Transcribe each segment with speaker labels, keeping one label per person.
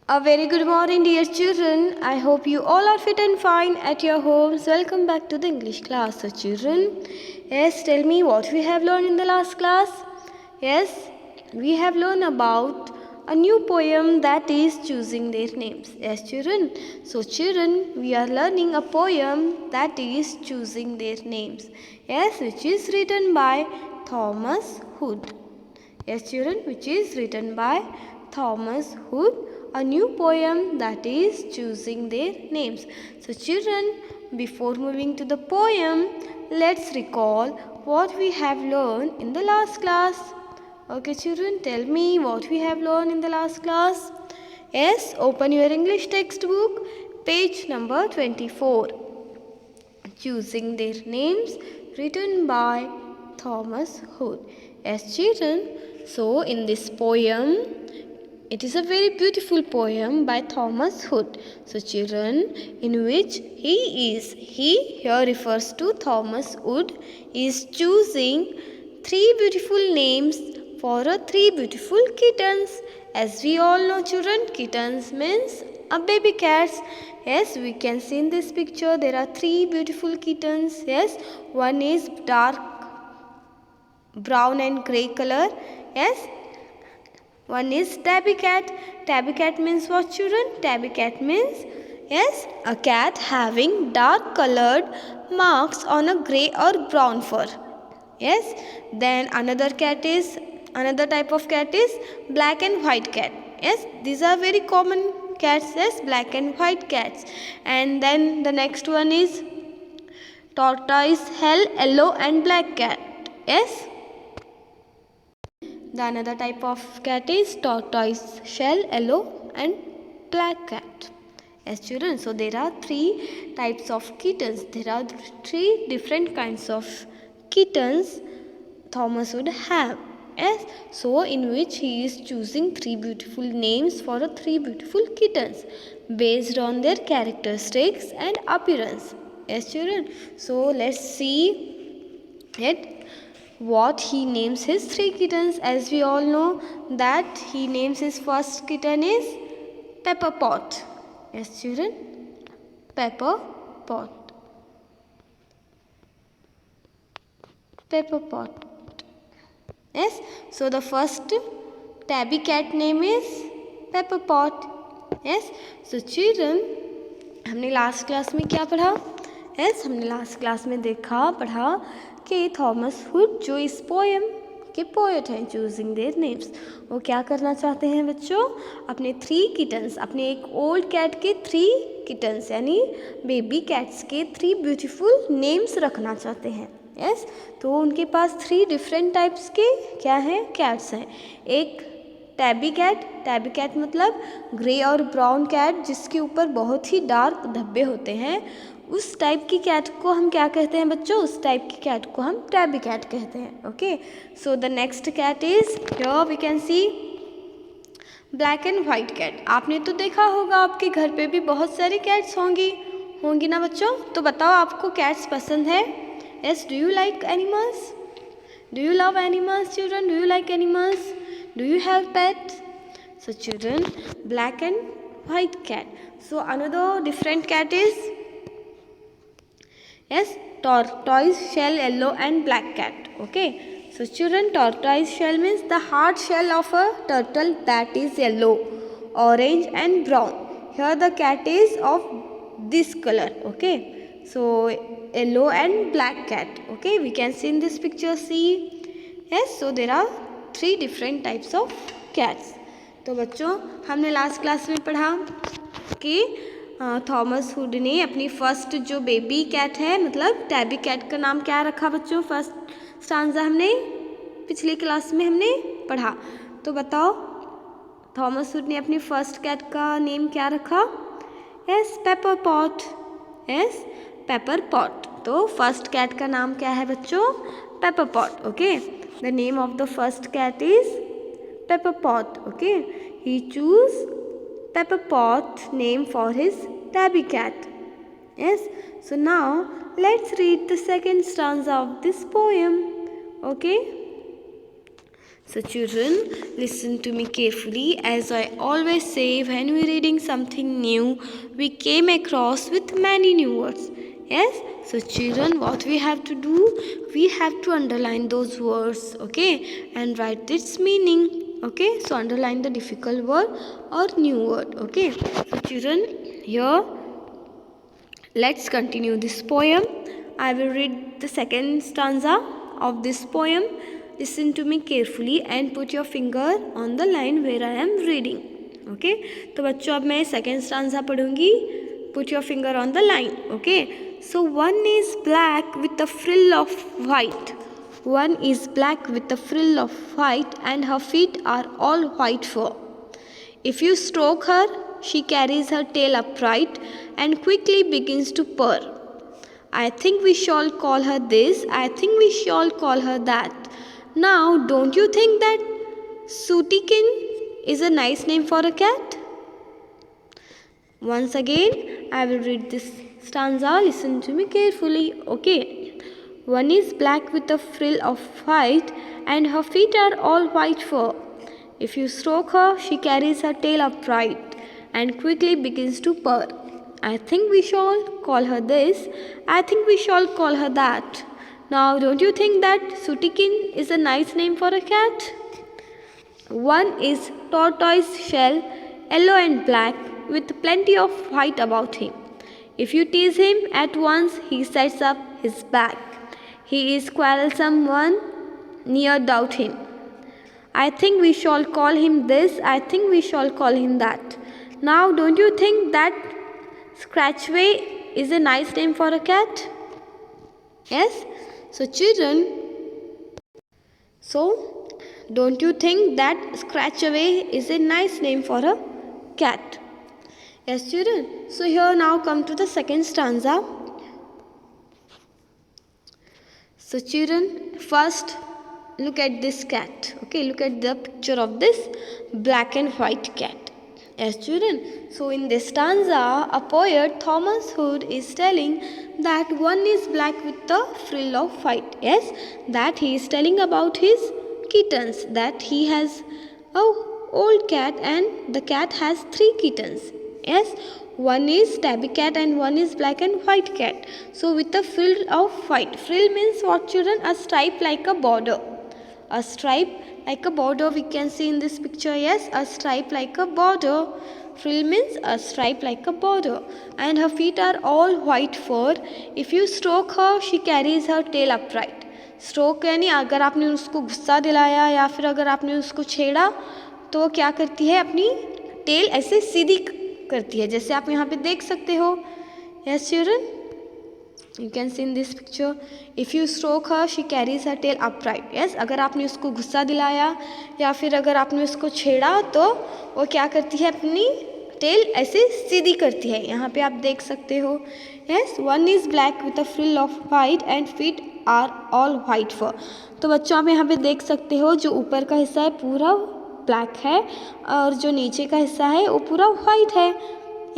Speaker 1: A very good morning, dear children. I hope you all are fit and fine at your homes. Welcome back to the English class. So, children, yes, tell me what we have learned in the last class. Yes, we have learned about a new poem that is choosing their names. Yes, children. So, children, we are learning a poem that is choosing their names. Yes, which is written by Thomas Hood. Yes, children, which is written by Thomas Hood, a new poem that is choosing their names. So, children, before moving to the poem, let's recall what we have learned in the last class. Okay, children, tell me what we have learned in the last class. Yes, open your English textbook, page number 24. Choosing their names, written by Thomas Hood. Yes, children, so in this poem, it is a very beautiful poem by Thomas Hood. So, children, in which he here refers to Thomas Hood, is choosing three beautiful names for three beautiful kittens. As we all know, children, kittens means a baby cats. Yes, we can see in this picture there are three beautiful kittens. Yes, one is dark brown and grey color. Yes, one is tabby cat. Tabby cat means what, children? Tabby cat means, yes, a cat having dark colored marks on a grey or brown fur. Yes, then another type of cat is black and white cat. Yes, these are very common cats. Yes, black and white cats. And then the next one is tortoise, shell, yellow and black cat. Yes, the another type of cat is tortoise, shell, yellow and black cat. Yes, children. So there are three types of kittens. There are three different kinds of kittens Thomas would have. Yes. So in which he is choosing three beautiful names for the three beautiful kittens based on their characteristics and appearance. Yes, children. So let's see it what he names his three kittens. As we all know that he names his first kitten is Pepper Pot. Yes, children, Pepper Pot. Pepper Pot. Yes, so the first tabby cat name is Pepper Pot. Yes, so children, हमने last class में क्या पढ़ा? Yes, हमने last class में पढ़ा कि Thomas hood जो इस पोएम के पोएट हैं चूजिंग देयर नेम्स, वो क्या करना चाहते हैं बच्चों? अपने थ्री किटन्स, अपने एक ओल्ड कैट के थ्री किटन्स यानी बेबी कैट्स के थ्री ब्यूटीफुल नेम्स रखना चाहते हैं. यस, तो उनके पास थ्री डिफरेंट टाइप्स के क्या हैं? कैट्स हैं. एक टैबी कैट मतलब ग्रे और ब्राउन कैट जिसके ऊपर बहुत ही डार्क धब्बे होते हैं. उस टाइप की कैट को हम क्या कहते हैं बच्चों? उस टाइप की कैट को हम टैबी कैट कहते हैं. Okay, so the next cat is here we can see black and white cat. आपने तो देखा होगा आपके घर पे भी बहुत सारी कैट्स होंगी ना बच्चों. तो बताओ आपको कैट्स पसंद है? Yes, do you like animals? Do you love animals children? Do you like animals? Do you have pets? So children, black and white cat. So another different cat is, yes, tortoise shell, yellow and black cat. Okay, so children, tortoise shell means the hard shell of a turtle that is yellow, orange and brown. Here the cat is of this color. Okay, so yellow and black cat. Okay, we can see in this picture. See, yes, so there are three different types of cats. तो बच्चों, हमने last class में पढ़ा कि Thomas hood ने अपनी first जो baby cat है मतलब टैबी कैट का नाम क्या रखा बच्चों? फर्स्ट स्टांजा हमने पिछली क्लास में हमने पढ़ा. तो बताओ थॉमस हुड ने अपनी फर्स्ट कैट का नेम क्या रखा? Yes, paper pot. Yes, paper pot. तो फर्स्ट कैट का नाम क्या है बच्चों? Paper pot. Okay, the name of the first cat is Pepper Pot. Okay, he chose Pepper Pot name for his tabby cat. Yes, so now let's read the second stanza of this poem. Okay, So children, listen to me carefully. As I always say, when we reading something new, we came across with many new words. Yes? So children, what we have to do? We have to underline those words, okay? And write its meaning, okay? So underline the difficult word or new word, okay? So children, here, let's continue this poem. I will read the second stanza of this poem. Listen to me carefully and put your finger on the line where I am reading. Okay? तो बच्चों अब मैं second stanza पढ़ूंगी. Put your finger on the line. Okay? So one is black with a frill of white. One is black with a frill of white and her feet are all white fur. If you stroke her, she carries her tail upright and quickly begins to purr. I think we shall call her this, I think we shall call her that. Now, don't you think that Sootykin is a nice name for a cat? Once again, I will read this stanza. Listen to me carefully. Okay. One is black with a frill of white and her feet are all white fur. If you stroke her, she carries her tail upright and quickly begins to purr. I think we shall call her this. I think we shall call her that. Now, don't you think that Sootykin is a nice name for a cat? One is tortoise shell, yellow and black, with plenty of white about him. If you tease him at once, he sets up his back. He is quarrelsome one, near doubt him. I think we shall call him this, I think we shall call him that. Now, don't you think that Scratchway is a nice name for a cat? Yes? So children, don't you think that Scratchaway is a nice name for a cat? Yes children. So here now come to the second stanza. So children, first look at this cat. Okay, look at the picture of this black and white cat. Yes children, so in this stanza, a poet Thomas Hood is telling that one is black with a frill of white. Yes, that he is telling about his kittens, that he has a old cat and the cat has 3 kittens. Yes, one is tabby cat and one is black and white cat. So with a frill of white. Frill means what children? A stripe like a border. A stripe like a border we can see in this picture. Yes, a stripe like a border. Frill means a stripe like a border. And her feet are all white fur. If you stroke her, she carries her tail upright. Stroke यानी अगर आपने उसको गुस्सा दिलाया या फिर अगर आपने उसको छेड़ा तो वो क्या करती है, अपनी टेल ऐसे सीधी करती है, जैसे आप यहाँ पे देख सकते हो. Yes children, you can see in this picture. If you stroke her, she carries her tail upright. Yes, अगर आपने उसको गुस्सा दिलाया या फिर अगर आपने उसको छेड़ा तो वो क्या करती है, अपनी टेल ऐसे सीधी करती है. यहाँ पे आप देख सकते हो. Yes, one is black with a frill of white and feet are all white fur. तो बच्चों आप यहाँ पे देख सकते हो, जो ऊपर का हिस्सा है पूरा ब्लैक है और जो नीचे का हिस्सा है वो पूरा वाइट है.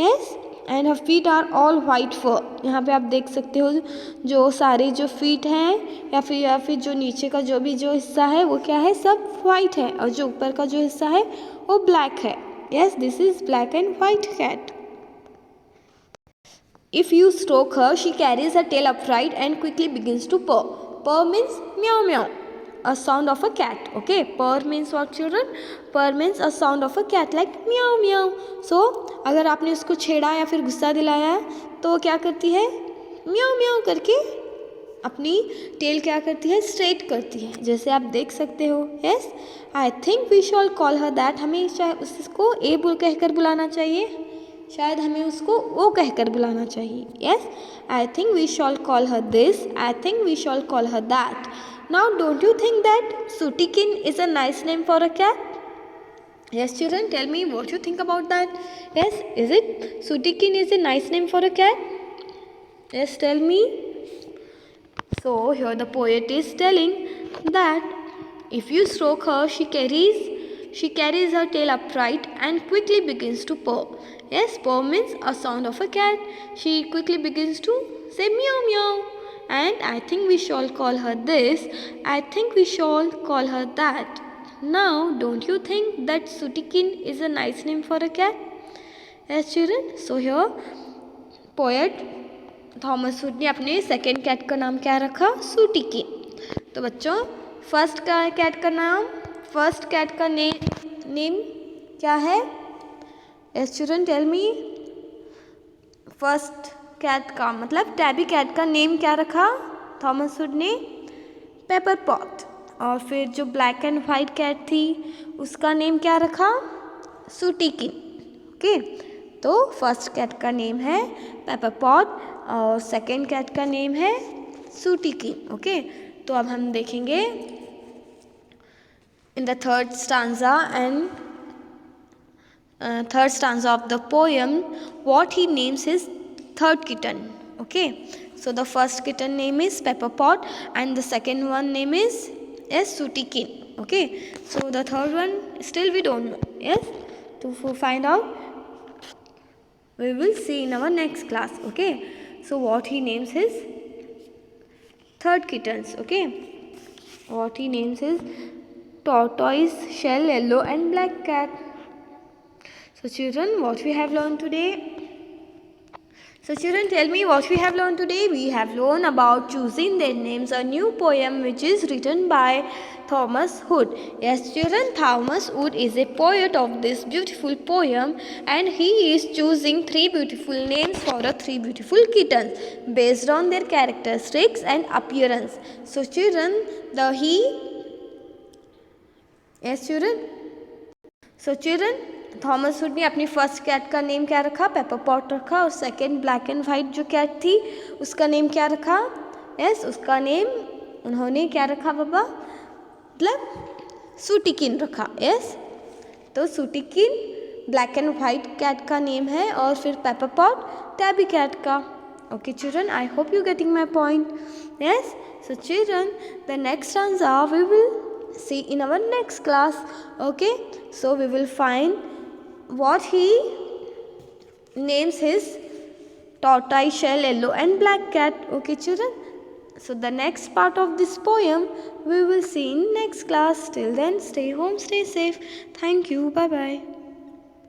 Speaker 1: Yes, and her feet are all white fur. यहाँ पे आप देख सकते हो जो सारे जो फीट हैं या फिर जो नीचे का जो हिस्सा है वो क्या है, सब वाइट है और जो ऊपर का जो हिस्सा है वो ब्लैक है. Yes, this is black and white cat. If you stroke her, she carries her tail upright and quickly begins to purr. Purr means meow meow, a sound of a cat. Okay, purr means what children? Purr means a sound of a cat like meow meow. So अगर आपने उसको छेड़ा या फिर गुस्सा दिलाया तो वो क्या करती है, म्याऊ म्याऊ करके अपनी टेल क्या करती है, स्ट्रेट करती है, जैसे आप देख सकते हो. Yes, I think we shall call her that. हमें शायद उसको ए बोल कहकर बुलाना चाहिए, शायद हमें उसको वो कहकर बुलाना चाहिए. Yes, I think we shall call her this, I think we shall call her that. Now don't you think that Sootykin is a nice name for a cat? Yes children, tell me what you think about that. Yes, is it Sootykin is a nice name for a cat? Yes, tell me. So here the poet is telling that if you stroke her, she carries her tail upright and quickly begins to purr. Yes, purr means a sound of a cat. She quickly begins to say meow meow. And I think we shall call her this, I think we shall call her that. Now, don't you think that Sutikin is a nice name for a cat? Yes, children. So here, poet Thomas Wood ने अपने second cat का नाम क्या रखा? सूटिकिन. तो बच्चों first cat का name क्या है? Yes children tell me. First cat का मतलब टैबी कैट का नेम क्या रखा थॉमस वुड ने? Pepper Pot. और फिर जो ब्लैक एंड वाइट कैट थी उसका नेम क्या रखा? सूटिकिन. ओके, तो फर्स्ट कैट का नेम है पेपर पॉट और सेकेंड कैट का नेम है सूटिकिन. ओके, तो अब हम देखेंगे in the third stanza of the poem what he names his third kitten. Okay, so the first kitten name is Pepper Pot and the second one name is Sutikin. Okay, so the third one still we don't know. Yes, to find out we will see in our next class. Okay, so what he names his third kittens. Okay, what he names his tortoise, shell, yellow and black cat. So children, what we have learned today? So children, tell me what we have learned today. We have learned about choosing their names, a new poem which is written by Thomas Hood. Yes children, Thomas Hood is a poet of this beautiful poem and he is choosing 3 beautiful names for the 3 beautiful kittens based on their characteristics and appearance. So children, Thomas Wood ने अपनी first cat का name क्या रखा? Paper pot रखा. और second black and white जो cat थी उसका नेम क्या रखा? यस, उसका नेम उन्होंने क्या रखा बाबा? मतलब सूटिकिन रखा. यस, तो सूटिकिन ब्लैक एंड वाइट कैट का नेम है और फिर पेपर पॉट टैबी कैट का. Okay children, I hope you getting my point. Yes, so children the next stanza we will see in our next class. Okay, so we will find what he names his tortoise, shell, yellow and black cat. Okay children, so the next part of this poem we will see in next class. Till then, stay home, stay safe. Thank you, bye bye.